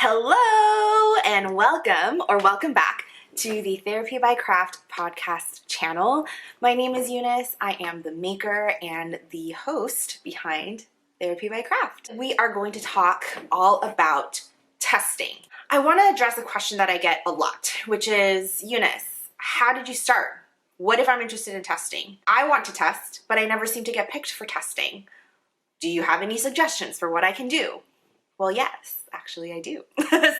Hello and welcome back to the Therapy by Craft podcast channel. My name is Eunice. I am the maker and the host behind Therapy by Craft. We are going to talk all about testing. I want to address a question that I get a lot, which is, Eunice, how did you start? What if I'm interested in testing? I want to test, but I never seem to get picked for testing. Do you have any suggestions for what I can do? Well, yes, actually I do.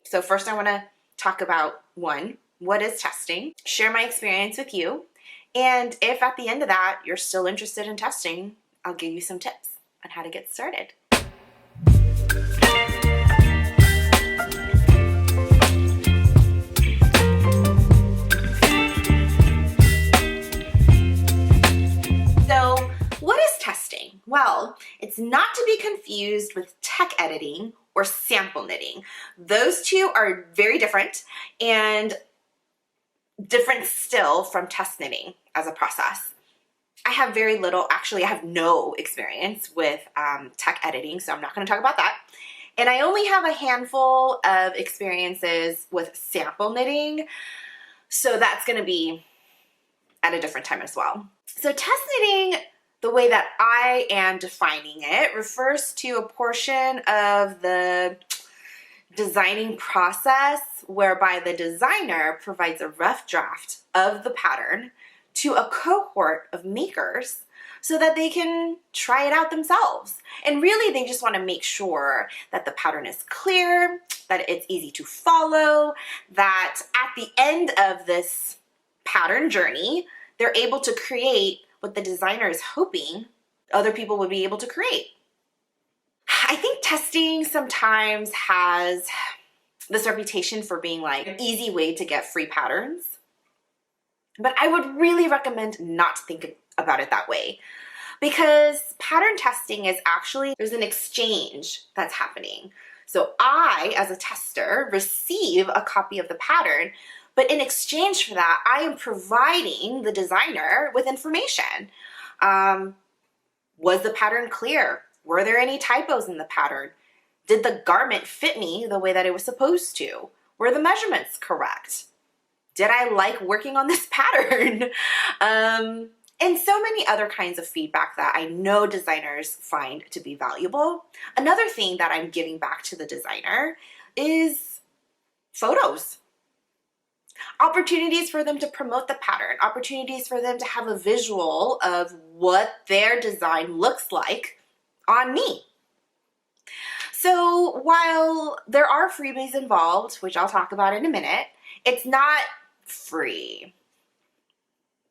So first I want to talk about one, what is testing? Share my experience with you. And if at the end of that you're still interested in testing, I'll give you some tips on how to get started. So what is testing? Well, it's not to be confused with tech editing or sample knitting. Those two are very different and different still from test knitting as a process. I have very little, actually I have no experience with tech editing, so I'm not going to talk about that. And I only have a handful of experiences with sample knitting, so that's going to be at a different time as well. So test knitting, the way that I am defining it, refers to a portion of the designing process whereby the designer provides a rough draft of the pattern to a cohort of makers so that they can try it out themselves. And really they just want to make sure that the pattern is clear, that it's easy to follow, that at the end of this pattern journey, they're able to create what the designer is hoping other people would be able to create. I think testing sometimes has this reputation for being like an easy way to get free patterns, but I would really recommend not to think about it that way, because pattern testing is actually, there's an exchange that's happening. So I, as a tester, receive a copy of the pattern, but in exchange for that, I am providing the designer with information. Was the pattern clear? Were there any typos in the pattern? Did the garment fit me the way that it was supposed to? Were the measurements correct? Did I like working on this pattern? And so many other kinds of feedback that I know designers find to be valuable. Another thing that I'm giving back to the designer is photos. Opportunities for them to promote the pattern, opportunities for them to have a visual of what their design looks like on me. So while there are freebies involved, which I'll talk about in a minute, it's not free.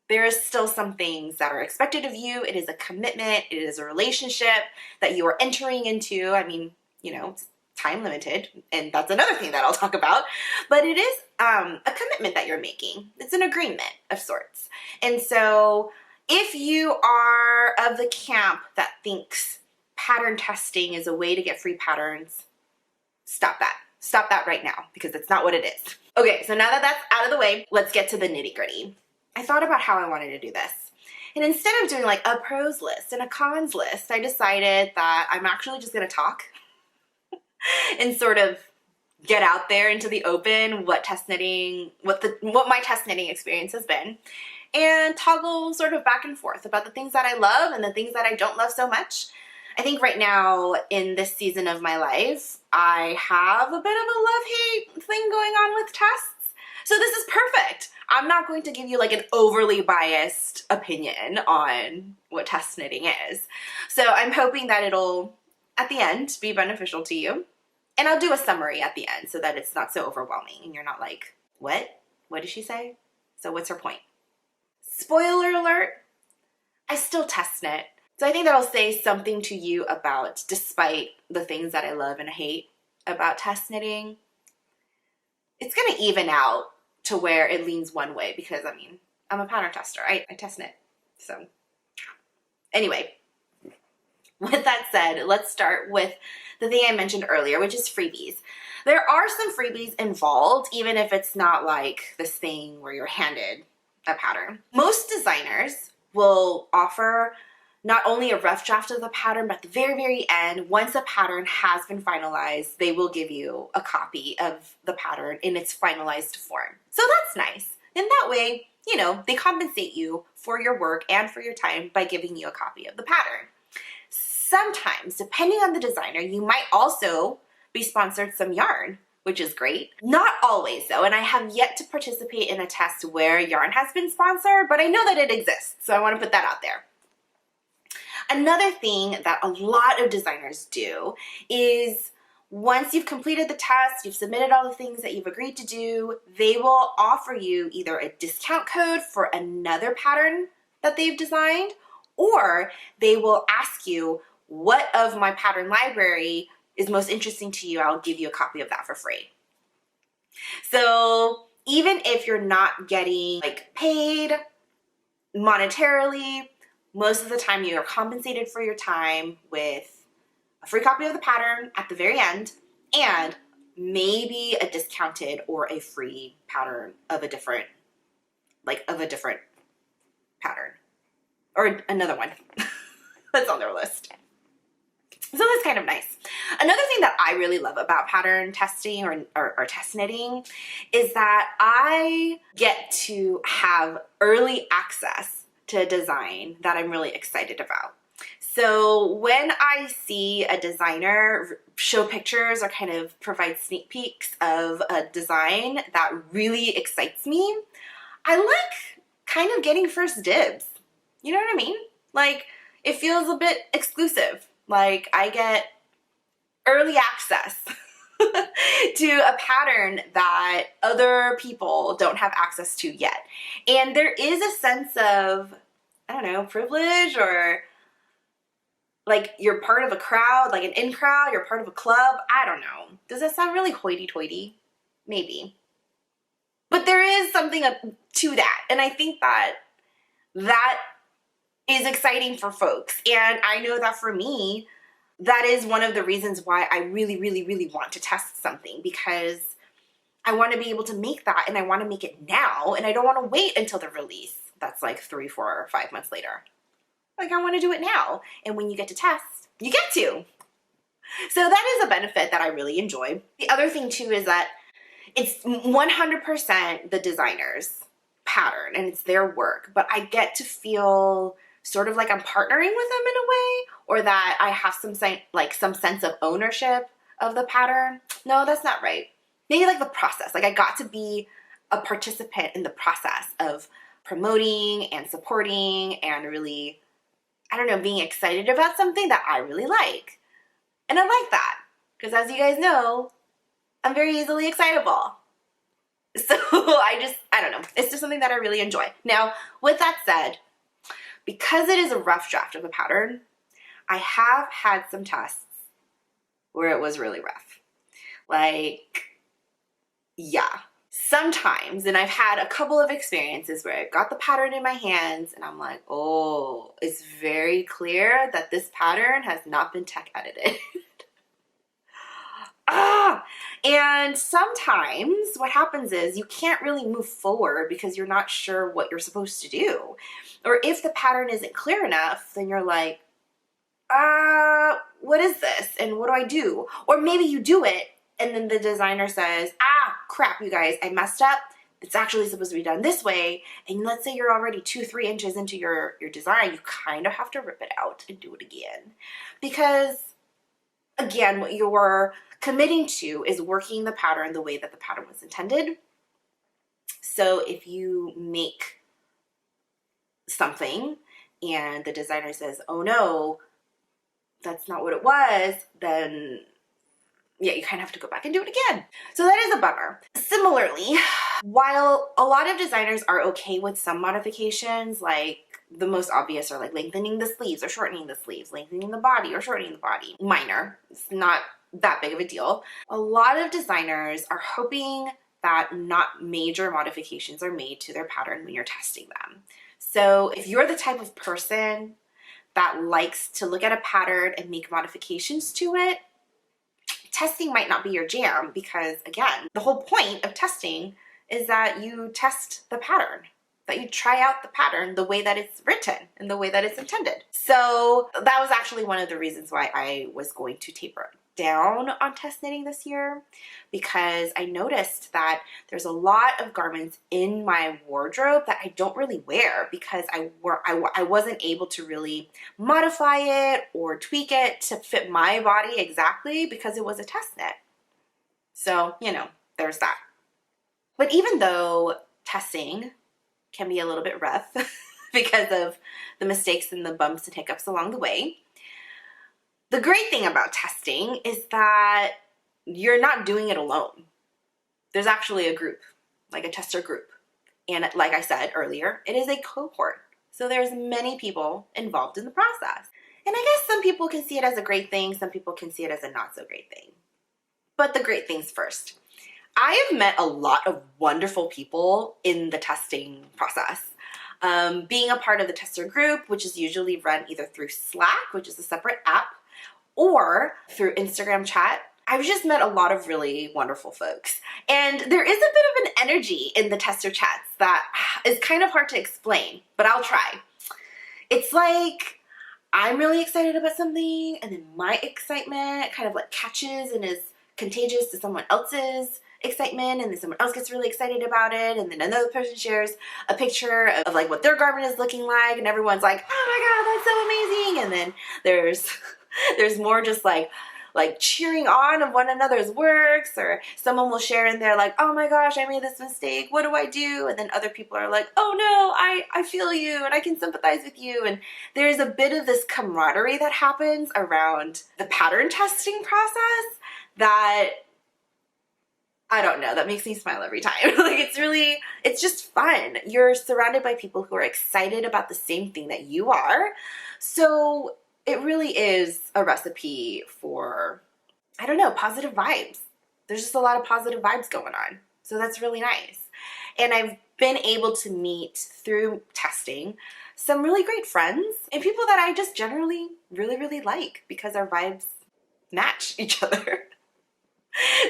There is still some things that are expected of you. It is a commitment. It is a relationship that you are entering into. I mean, you know, it's time limited, and that's another thing that I'll talk about, but it is a commitment that you're making. It's an agreement of sorts. And so if you are of the camp that thinks pattern testing is a way to get free patterns, stop that. Stop that right now, because it's not what it is. Okay, so now that that's out of the way, let's get to the nitty-gritty. I thought about how I wanted to do this. And instead of doing like a pros list and a cons list, I decided that I'm actually just going to talk and sort of get out there into the open what my test knitting experience has been, and toggle sort of back and forth about the things that I love and the things that I don't love so much. I think right now in this season of my life, I have a bit of a love-hate thing going on with tests. So this is perfect. I'm not going to give you like an overly biased opinion on what test knitting is. So I'm hoping that it'll, at the end, be beneficial to you. And I'll do a summary at the end so that it's not so overwhelming and you're not like, what? What did she say? So what's her point? Spoiler alert, I still test knit. So I think that'll say something to you about, despite the things that I love and hate about test knitting, it's going to even out to where it leans one way, because I mean, I'm a pattern tester. I test knit. So anyway, with that said, let's start with the thing I mentioned earlier, which is freebies. There are some freebies involved, even if it's not like this thing where you're handed a pattern. Most designers will offer not only a rough draft of the pattern, but at the very, very end, once a pattern has been finalized, they will give you a copy of the pattern in its finalized form. So that's nice. In that way, you know, they compensate you for your work and for your time by giving you a copy of the pattern. Sometimes, depending on the designer, you might also be sponsored some yarn, which is great. Not always though, and I have yet to participate in a test where yarn has been sponsored, but I know that it exists, so I want to put that out there. Another thing that a lot of designers do is once you've completed the test, you've submitted all the things that you've agreed to do, they will offer you either a discount code for another pattern that they've designed, or they will ask you, what of my pattern library is most interesting to you? I'll give you a copy of that for free. So even if you're not getting like paid monetarily, most of the time you are compensated for your time with a free copy of the pattern at the very end and maybe a discounted or a free pattern of a different pattern or another one that's on their list. So that's kind of nice. Another thing that I really love about pattern testing or test knitting is that I get to have early access to a design that I'm really excited about. So when I see a designer show pictures or kind of provide sneak peeks of a design that really excites me, I like kind of getting first dibs. You know what I mean? Like, it feels a bit exclusive. Like, I get early access to a pattern that other people don't have access to yet. And there is a sense of, I don't know, privilege, or like you're part of a crowd, like an in crowd, you're part of a club. I don't know. Does that sound really hoity-toity? Maybe. But there is something to that. And I think that is exciting for folks. And I know that for me, that is one of the reasons why I really, really, really want to test something, because I want to be able to make that, and I want to make it now, and I don't want to wait until the release. That's like 3, 4, or 5 months later. Like, I want to do it now. And when you get to test, you get to. So that is a benefit that I really enjoy. The other thing too is that it's 100% the designer's pattern and it's their work, but I get to feel sort of like I'm partnering with them in a way, or that I have some sense of ownership of the pattern. No, that's not right. Maybe like the process. Like, I got to be a participant in the process of promoting and supporting and really, I don't know, being excited about something that I really like. And I like that because, as you guys know, I'm very easily excitable. So I don't know. It's just something that I really enjoy. Now, with that said, because it is a rough draft of a pattern, I have had some tests where it was really rough. Like, yeah. Sometimes, and I've had a couple of experiences where I got the pattern in my hands and I'm like, oh, it's very clear that this pattern has not been tech edited. And sometimes what happens is you can't really move forward because you're not sure what you're supposed to do. Or if the pattern isn't clear enough, then you're like, what is this? And what do I do? Or maybe you do it and then the designer says, crap, you guys, I messed up. It's actually supposed to be done this way. And let's say you're already 2-3 inches into your design, you kind of have to rip it out and do it again. Because again, what you're committing to is working the pattern the way that the pattern was intended. So if you make something and the designer says, oh no, that's not what it was, then yeah, you kind of have to go back and do it again. So that is a bummer. Similarly, while a lot of designers are okay with some modifications, like the most obvious are like lengthening the sleeves or shortening the sleeves, lengthening the body or shortening the body. Minor. It's not that big of a deal. A lot of designers are hoping that not major modifications are made to their pattern when you're testing them. So if you're the type of person that likes to look at a pattern and make modifications to it, testing might not be your jam, because again, the whole point of testing is that you test the pattern. that you try out the pattern the way that it's written and the way that it's intended. So that was actually one of the reasons why I was going to taper down on test knitting this year, because I noticed that there's a lot of garments in my wardrobe that I don't really wear because I wasn't able to really modify it or tweak it to fit my body exactly because it was a test knit. So, you know, there's that. But even though testing can be a little bit rough because of the mistakes and the bumps and hiccups along the way, the great thing about testing is that you're not doing it alone. There's actually a group, like a tester group. And like I said earlier, it is a cohort. So there's many people involved in the process. And I guess some people can see it as a great thing. Some people can see it as a not so great thing. But the great things first. I have met a lot of wonderful people in the testing process. Being a part of the tester group, which is usually run either through Slack, which is a separate app, or through Instagram chat, I've just met a lot of really wonderful folks. And there is a bit of an energy in the tester chats that is kind of hard to explain, but I'll try. It's like I'm really excited about something, and then my excitement kind of like catches and is contagious to someone else's excitement, and then someone else gets really excited about it, and then another person shares a picture of like what their garment is looking like, and everyone's like, oh my god, that's so amazing. And then there's more just like cheering on of one another's works, or someone will share in there like, oh my gosh, I made this mistake, what do I do? And then other people are like, oh no, I feel you and I can sympathize with you. And there's a bit of this camaraderie that happens around the pattern testing process that, I don't know, that makes me smile every time. Like it's just fun. You're surrounded by people who are excited about the same thing that you are. So it really is a recipe for, I don't know, positive vibes. There's just a lot of positive vibes going on. So that's really nice. And I've been able to meet through testing some really great friends and people that I just generally really, really like because our vibes match each other.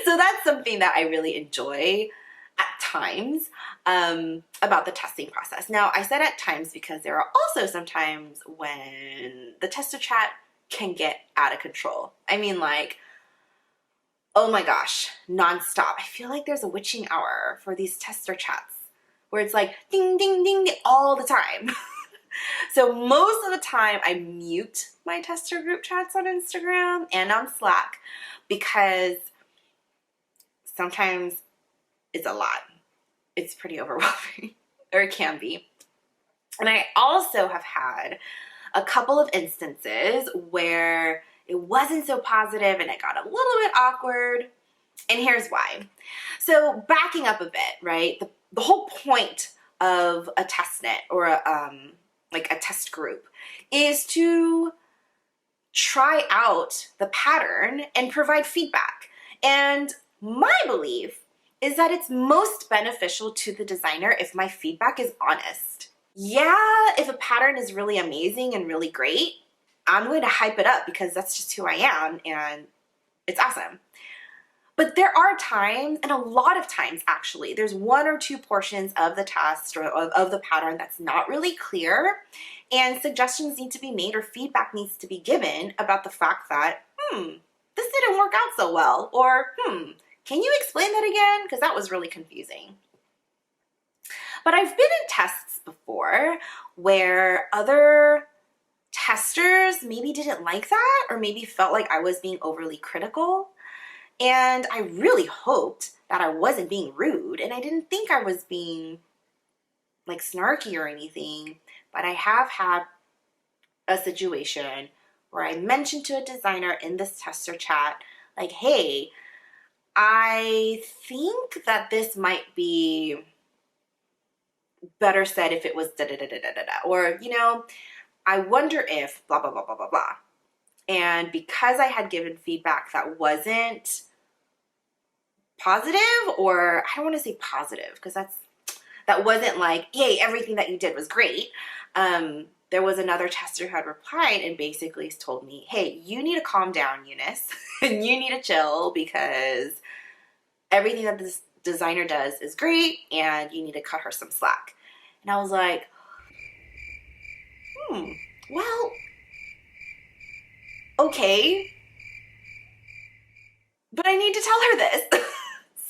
So that's something that I really enjoy at times about the testing process. Now, I said at times because there are also some times when the tester chat can get out of control. I mean, like, oh my gosh, nonstop. I feel like there's a witching hour for these tester chats where it's like ding, ding, ding, ding all the time. So most of the time I mute my tester group chats on Instagram and on Slack because sometimes it's a lot. It's pretty overwhelming, or it can be. And I also have had a couple of instances where it wasn't so positive and it got a little bit awkward. And here's why. So backing up a bit, right? The whole point of a test knit or like a test group is to try out the pattern and provide feedback. And my belief is that it's most beneficial to the designer if my feedback is honest. Yeah, if a pattern is really amazing and really great, I'm going to hype it up because that's just who I am and it's awesome. But there are times, and a lot of times actually, there's one or two portions of the test or of the pattern that's not really clear, and suggestions need to be made or feedback needs to be given about the fact that, this didn't work out so well, or can you explain that again? Because that was really confusing. But I've been in tests before where other testers maybe didn't like that or maybe felt like I was being overly critical. And I really hoped that I wasn't being rude and I didn't think I was being like snarky or anything. But I have had a situation where I mentioned to a designer in this tester chat, like, hey, I think that this might be better said if it was da-da-da-da-da-da, or, you know, I wonder if blah, blah, blah, blah, blah, blah. And because I had given feedback that wasn't positive, or I don't want to say positive because that wasn't like, yay, everything that you did was great. There was another tester who had replied and basically told me, hey, you need to calm down, Eunice, and you need to chill because everything that this designer does is great and you need to cut her some slack. And I was like, well, okay, but I need to tell her this.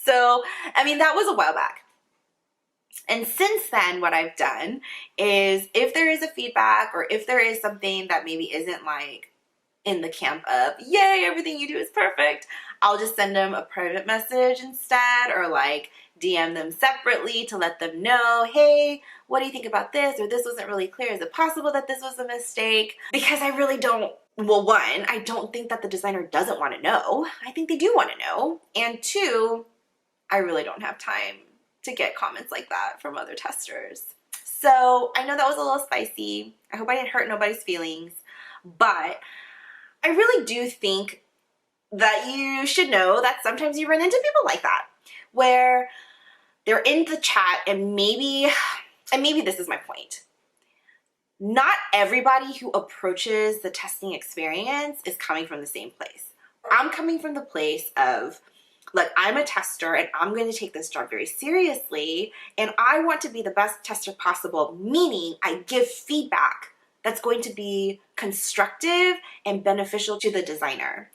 So, I mean, that was a while back. And since then, what I've done is if there is a feedback or if there is something that maybe isn't like in the camp of, yay, everything you do is perfect, I'll just send them a private message instead, or like DM them separately to let them know, hey, what do you think about this? Or this wasn't really clear. Is it possible that this was a mistake? Because I really don't, well, one, I don't think that the designer doesn't want to know. I think they do want to know. And two, I really don't have time to get comments like that from other testers. So I know that was a little spicy. I hope I didn't hurt nobody's feelings, but I really do think that you should know that sometimes you run into people like that, where they're in the chat and maybe this is my point. Not everybody who approaches the testing experience is coming from the same place. I'm coming from the place of, like, I'm a tester and I'm going to take this job very seriously and I want to be the best tester possible, meaning I give feedback that's going to be constructive and beneficial to the designer.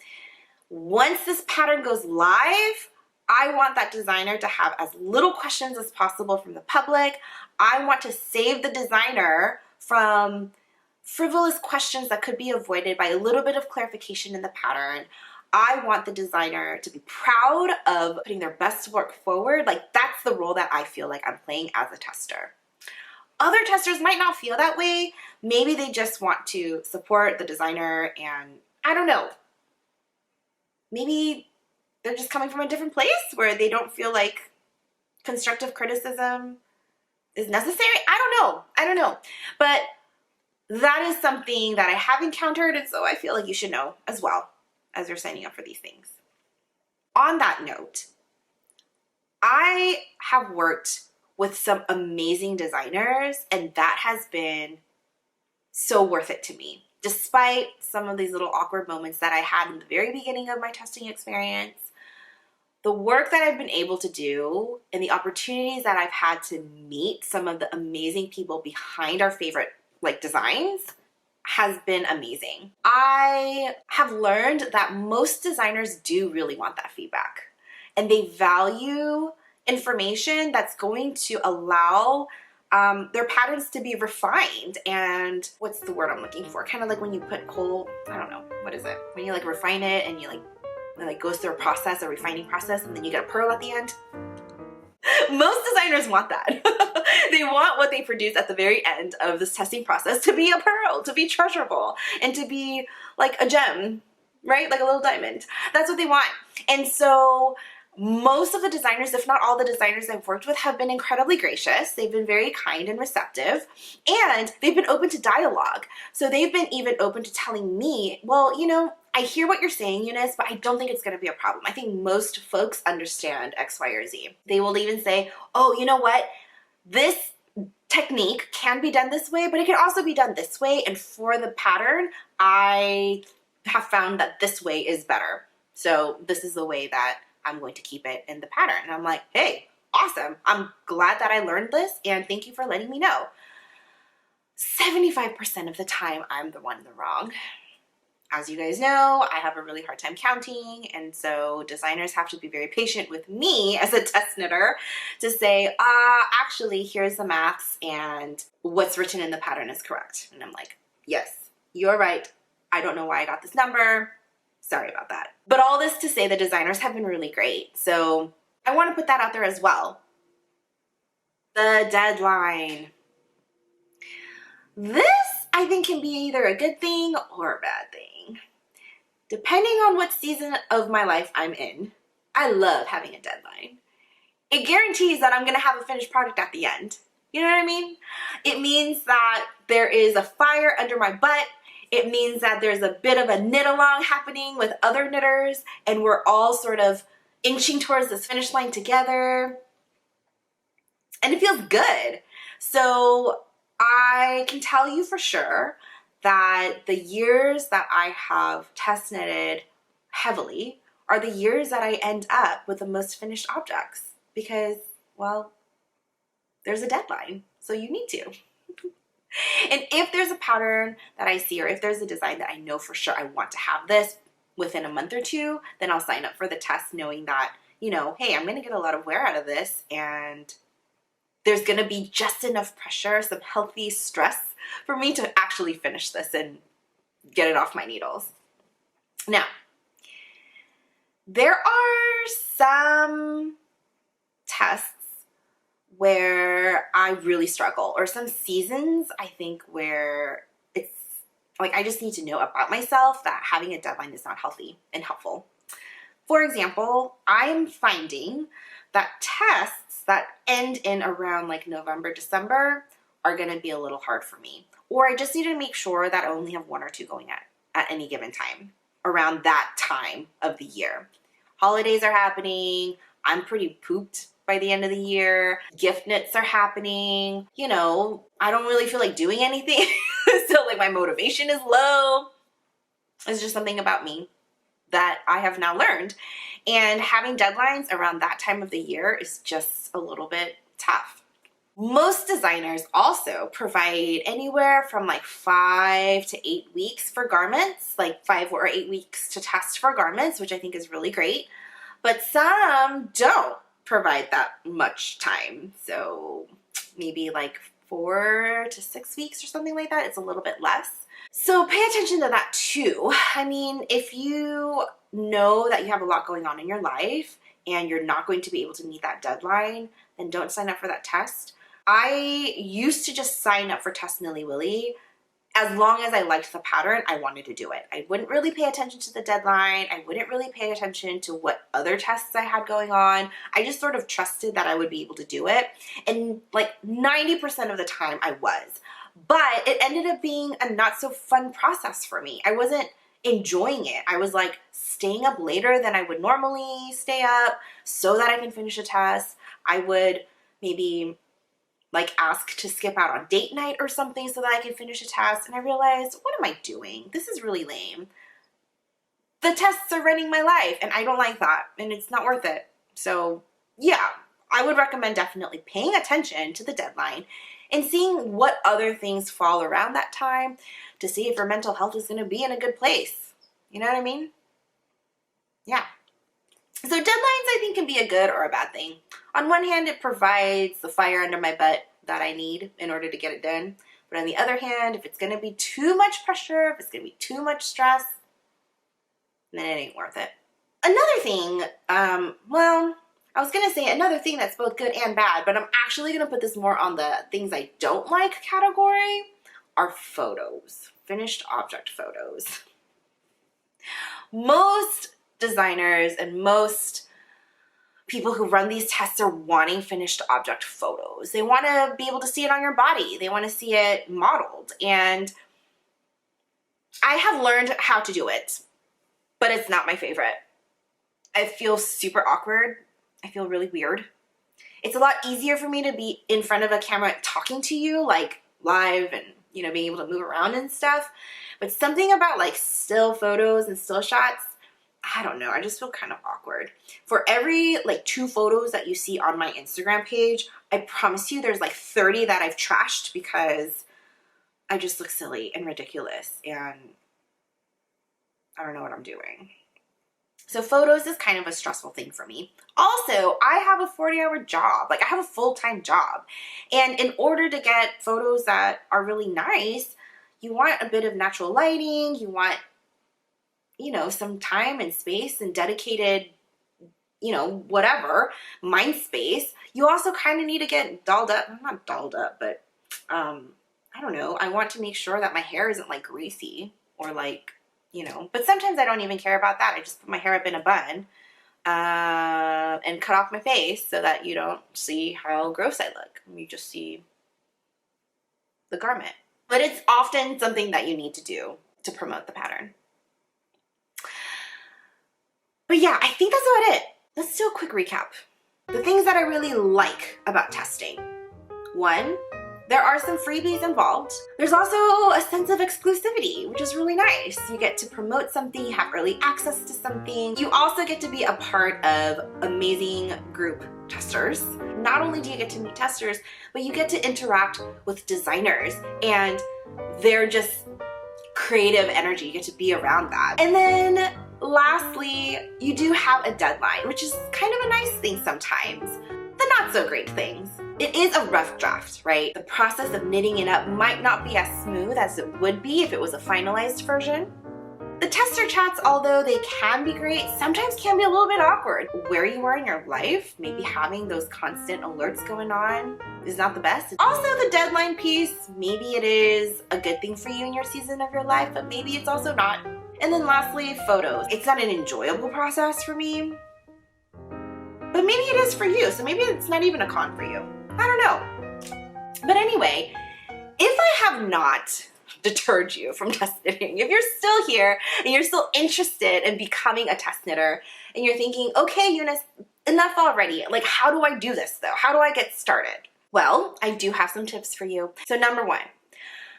Once this pattern goes live, I want that designer to have as little questions as possible from the public. I want to save the designer from frivolous questions that could be avoided by a little bit of clarification in the pattern. I want the designer to be proud of putting their best work forward. Like, that's the role that I feel like I'm playing as a tester. Other testers might not feel that way. Maybe they just want to support the designer and I don't know. Maybe they're just coming from a different place where they don't feel like constructive criticism is necessary. I don't know. But that is something that I have encountered, and so I feel like you should know as well as you're signing up for these things. On that note, I have worked with some amazing designers, and that has been so worth it to me. Despite some of these little awkward moments that I had in the very beginning of my testing experience, the work that I've been able to do and the opportunities that I've had to meet some of the amazing people behind our favorite designs has been amazing. I have learned that most designers do really want that feedback, and they value information that's going to allow their patterns to be refined. And what's the word I'm looking for? Kind of like when you put coal, I don't know, what is it? When you refine it and it goes through a refining process, and then you get a pearl at the end. Most designers want that. They want what they produce at the very end of this testing process to be a pearl, to be treasurable, and to be like a gem, right? Like a little diamond. That's what they want. And so most of the designers, if not all the designers I've worked with, have been incredibly gracious. They've been very kind and receptive, and they've been open to dialogue. So they've been even open to telling me, well, I hear what you're saying, Eunice, but I don't think it's going to be a problem. I think most folks understand X, Y, or Z. They will even say, oh, you know what? This technique can be done this way, but it can also be done this way. And for the pattern, I have found that this way is better. So this is the way that I'm going to keep it in the pattern. And I'm like, hey, awesome. I'm glad that I learned this, and thank you for letting me know. 75% of the time, I'm the one in the wrong. As you guys know, I have a really hard time counting, and so designers have to be very patient with me as a test knitter to say, actually, here's the maths, and what's written in the pattern is correct. And I'm like, yes, you're right. I don't know why I got this number. Sorry about that. But all this to say, the designers have been really great. So I want to put that out there as well. The deadline. This, I think, can be either a good thing or a bad thing. Depending on what season of my life I'm in, I love having a deadline. It guarantees that I'm going to have a finished product at the end. You know what I mean? It means that there is a fire under my butt. It means that there's a bit of a knit along happening with other knitters, and we're all sort of inching towards this finish line together. And it feels good. So I can tell you for sure that the years that I have test knitted heavily are the years that I end up with the most finished objects, because, well, there's a deadline, so you need to. And if there's a pattern that I see, or if there's a design that I know for sure I want to have this within a month or two, then I'll sign up for the test knowing that, you know, hey, I'm going to get a lot of wear out of this, and there's going to be just enough pressure, some healthy stress for me to actually finish this and get it off my needles. Now, there are some tests where I really struggle, or some seasons I think where it's like I just need to know about myself that having a deadline is not healthy and helpful. For example, I'm finding that tests that end in around like November, December are going to be a little hard for me. Or I just need to make sure that I only have one or two going at any given time around that time of the year. Holidays are happening. I'm pretty pooped by the end of the year. Gift knits are happening. You know, I don't really feel like doing anything. So like my motivation is low. It's just something about me that I have now learned. And having deadlines around that time of the year is just a little bit tough. Most designers also provide anywhere from like 5 to 8 weeks for garments, like 5 or 8 weeks to test for garments, which I think is really great. But some don't provide that much time. So maybe like 4 to 6 weeks or something like that. It's a little bit less. So pay attention to that too. I mean, if you know that you have a lot going on in your life and you're not going to be able to meet that deadline, then don't sign up for that test. I used to just sign up for tests nilly-willy. As long as I liked the pattern, I wanted to do it. I wouldn't really pay attention to the deadline. I wouldn't really pay attention to what other tests I had going on. I just sort of trusted that I would be able to do it. And like 90% of the time I was. But it ended up being a not so fun process for me. I wasn't enjoying it. I was like staying up later than I would normally stay up so that I can finish a test. I would maybe like ask to skip out on date night or something so that I can finish a test. And I realized, what am I doing? This is really lame. The tests are running my life and I don't like that and it's not worth it. So yeah, I would recommend definitely paying attention to the deadline and seeing what other things fall around that time to see if your mental health is going to be in a good place. You know what I mean? Yeah. So deadlines, I think, can be a good or a bad thing. On one hand, it provides the fire under my butt that I need in order to get it done. But on the other hand, if it's going to be too much pressure, if it's going to be too much stress, then it ain't worth it. Another thing, I was going to say another thing that's both good and bad, but I'm actually going to put this more on the things I don't like category, are photos, finished object photos. Most designers and most people who run these tests are wanting finished object photos. They want to be able to see it on your body. They want to see it modeled. And I have learned how to do it, but it's not my favorite. I feel super awkward. I feel really weird. It's a lot easier for me to be in front of a camera talking to you, like live and, you know, being able to move around and stuff. But something about like still photos and still shots, I don't know. I just feel kind of awkward. For every like 2 photos that you see on my Instagram page, I promise you there's like 30 that I've trashed because I just look silly and ridiculous and I don't know what I'm doing. So photos is kind of a stressful thing for me. Also, I have a 40-hour job. Like I have a full-time job. And in order to get photos that are really nice, you want a bit of natural lighting. You want, you know, some time and space and dedicated, you know, whatever, mind space. You also kind of need to get dolled up. I'm not dolled up, but I don't know. I want to make sure that my hair isn't like greasy or like, you know, but sometimes I don't even care about that. I just put my hair up in a bun and cut off my face so that you don't see how gross I look. You just see the garment. But it's often something that you need to do to promote the pattern. But yeah, I think that's about it. Let's do a quick recap. The things that I really like about testing. 1, There are some freebies involved. There's also a sense of exclusivity, which is really nice. You get to promote something, you have early access to something. You also get to be a part of amazing group testers. Not only do you get to meet testers, but you get to interact with designers and they're just creative energy. You get to be around that. And then lastly, you do have a deadline, which is kind of a nice thing sometimes. The not so great things. It is a rough draft, right? The process of knitting it up might not be as smooth as it would be if it was a finalized version. The tester chats, although they can be great, sometimes can be a little bit awkward. Where you are in your life, maybe having those constant alerts going on is not the best. Also, the deadline piece, maybe it is a good thing for you in your season of your life, but maybe it's also not. And then lastly, photos. It's not an enjoyable process for me, but maybe it is for you, so maybe it's not even a con for you. I don't know. But anyway, if I have not deterred you from test knitting, if you're still here and you're still interested in becoming a test knitter and you're thinking, okay, Eunice, enough already. Like, how do I do this though? How do I get started? Well, I do have some tips for you. So number one,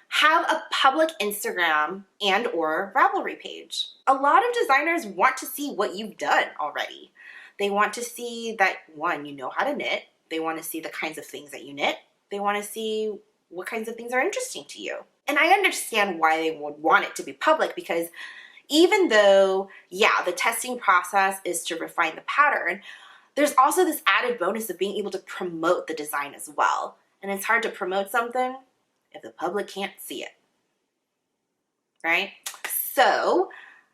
have a public Instagram and or Ravelry page. A lot of designers want to see what you've done already. They want to see that, one, you know how to knit. They want to see the kinds of things that you knit. They want to see what kinds of things are interesting to you. And I understand why they would want it to be public, because even though, yeah, the testing process is to refine the pattern, there's also this added bonus of being able to promote the design as well. And it's hard to promote something if the public can't see it, right? So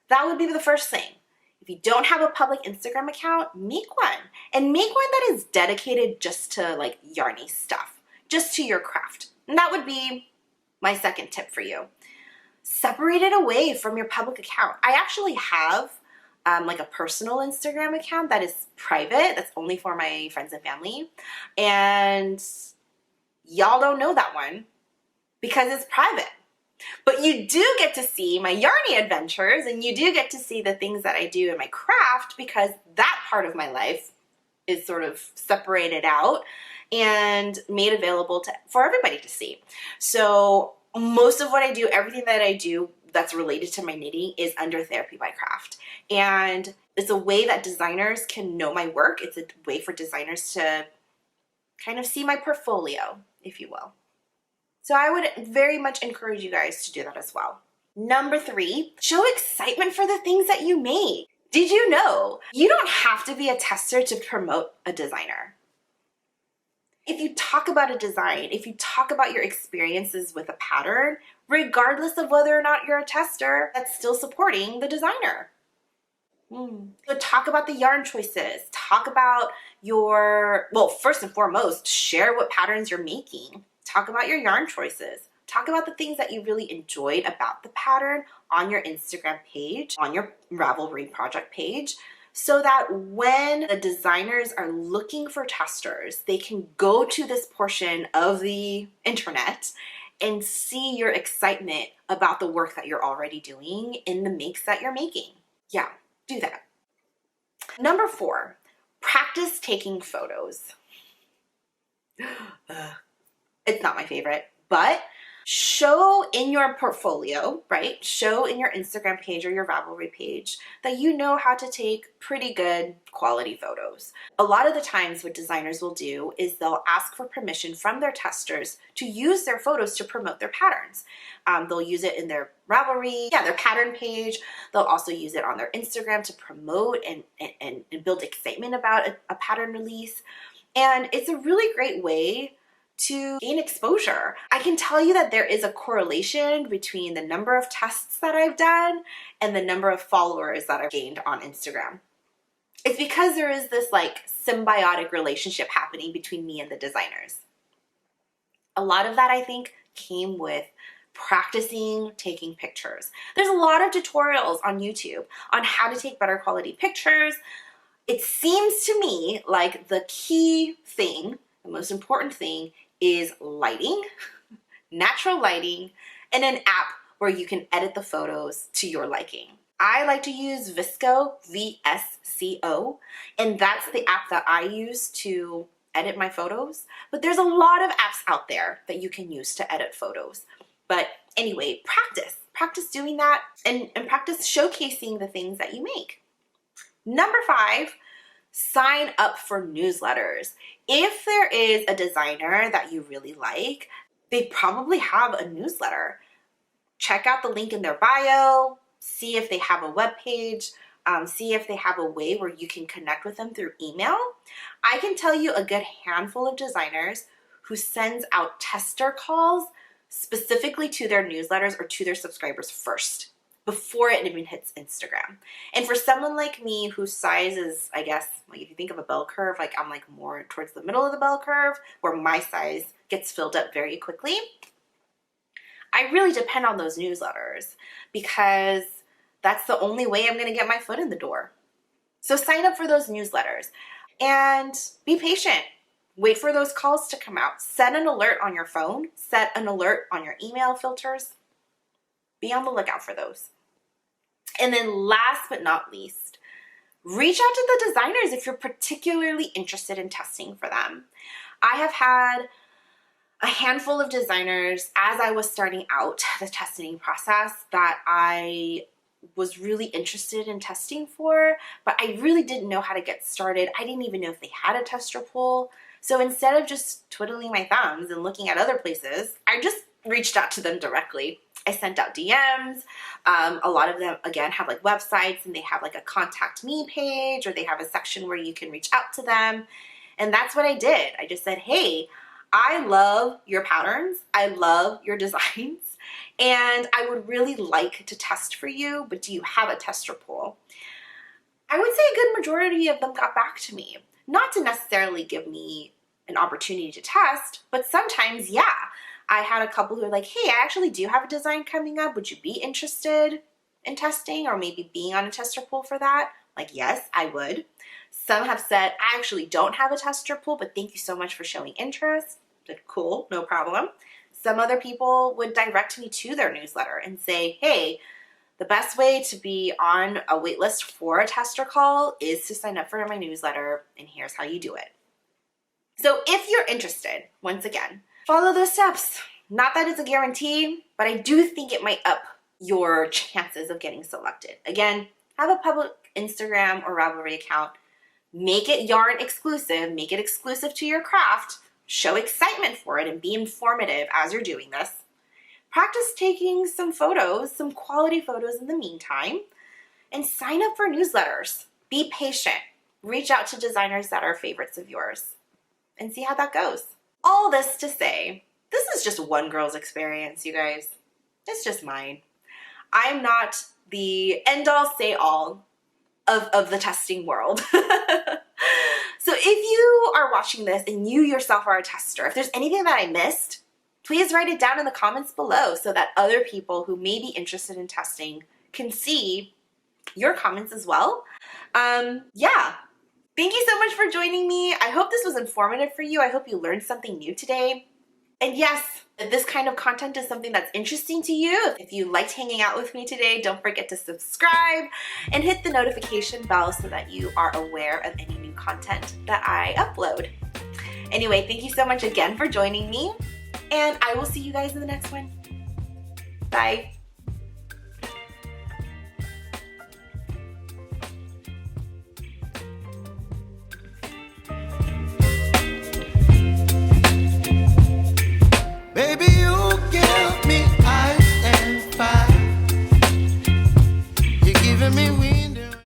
that would be the first thing. If you don't have a public Instagram account, make one. And make one that is dedicated just to like yarny stuff, just to your craft. And that would be my second tip for you. Separate it away from your public account. I actually have like a personal Instagram account that is private, that's only for my friends and family. And y'all don't know that one because it's private. But you do get to see my yarny adventures, and you do get to see the things that I do in my craft, because that part of my life is sort of separated out and made available for everybody to see. So most of what I do, everything that I do that's related to my knitting, is under Therapy by Craft. And it's a way that designers can know my work. It's a way for designers to kind of see my portfolio, if you will. So I would very much encourage you guys to do that as well. Number three, show excitement for the things that you make. Did you know you don't have to be a tester to promote a designer? If you talk about a design, if you talk about your experiences with a pattern, regardless of whether or not you're a tester, that's still supporting the designer. So talk about the yarn choices. Talk about well, first and foremost, share what patterns you're making. Talk about your yarn choices. Talk about the things that you really enjoyed about the pattern on your Instagram page, on your Ravelry project page, so that when the designers are looking for testers, they can go to this portion of the internet and see your excitement about the work that you're already doing in the makes that you're making. Yeah, do that. Number four, practice taking photos. It's not my favorite, but show in your portfolio, right? Show in your Instagram page or your Ravelry page that you know how to take pretty good quality photos. A lot of the times what designers will do is they'll ask for permission from their testers to use their photos to promote their patterns. They'll use it in their Ravelry, their pattern page. They'll also use it on their Instagram to promote and build excitement about a pattern release. And it's a really great way to gain exposure. I can tell you that there is a correlation between the number of tests that I've done and the number of followers that I've gained on Instagram. It's because there is this like symbiotic relationship happening between me and the designers. A lot of that, I think, came with practicing taking pictures. There's a lot of tutorials on YouTube on how to take better quality pictures. It seems to me like the key thing, the most important thing, is lighting, natural lighting, and an app where you can edit the photos to your liking. I like to use VSCO, VSCO, and that's the app that I use to edit my photos, but there's a lot of apps out there that you can use to edit photos. But anyway, practice doing that and practice showcasing the things that you make. Number 5, sign up for newsletters. If there is a designer that you really like, they probably have a newsletter. Check out the link in their bio, see if they have a web page, see if they have a way where you can connect with them through email. I can tell you a good handful of designers who sends out tester calls specifically to their newsletters or to their subscribers first, before it even hits Instagram. And for someone like me whose size is, I guess, like if you think of a bell curve, like I'm like more towards the middle of the bell curve where my size gets filled up very quickly, I really depend on those newsletters because that's the only way I'm gonna get my foot in the door. So sign up for those newsletters and be patient. Wait for those calls to come out. Set an alert on your phone. Set an alert on your email filters. Be on the lookout for those. And then last but not least, reach out to the designers if you're particularly interested in testing for them. I have had a handful of designers as I was starting out the testing process that I was really interested in testing for, but I really didn't know how to get started. I didn't even know if they had a tester pool. So instead of just twiddling my thumbs and looking at other places, I just reached out to them directly. I sent out DMs. A lot of them, again, have like websites and they have like a contact me page or they have a section where you can reach out to them. And that's what I did. I just said, hey, I love your patterns. I love your designs. And I would really like to test for you, but do you have a tester pool? I would say a good majority of them got back to me. Not to necessarily give me an opportunity to test, but sometimes, yeah. I had a couple who were like, hey, I actually do have a design coming up. Would you be interested in testing or maybe being on a tester pool for that? Like, yes, I would. Some have said, I actually don't have a tester pool, but thank you so much for showing interest. I said, cool, no problem. Some other people would direct me to their newsletter and say, hey, the best way to be on a wait list for a tester call is to sign up for my newsletter, and here's how you do it. So if you're interested, once again, follow those steps. Not that it's a guarantee, but I do think it might up your chances of getting selected. Again, have a public Instagram or Ravelry account. Make it yarn exclusive. Make it exclusive to your craft. Show excitement for it and be informative as you're doing this. Practice taking some photos, some quality photos in the meantime, and sign up for newsletters. Be patient. Reach out to designers that are favorites of yours and see how that goes. All this to say, this is just one girl's experience, you guys. It's just mine. I'm not the end-all, say-all of the testing world. So if you are watching this and you yourself are a tester, if there's anything that I missed, please write it down in the comments below so that other people who may be interested in testing can see your comments as well. Yeah. Thank you so much for joining me. I hope this was informative for you. I hope you learned something new today. And yes, if this kind of content is something that's interesting to you, if you liked hanging out with me today, don't forget to subscribe and hit the notification bell so that you are aware of any new content that I upload. Anyway, thank you so much again for joining me, and I will see you guys in the next one. Bye.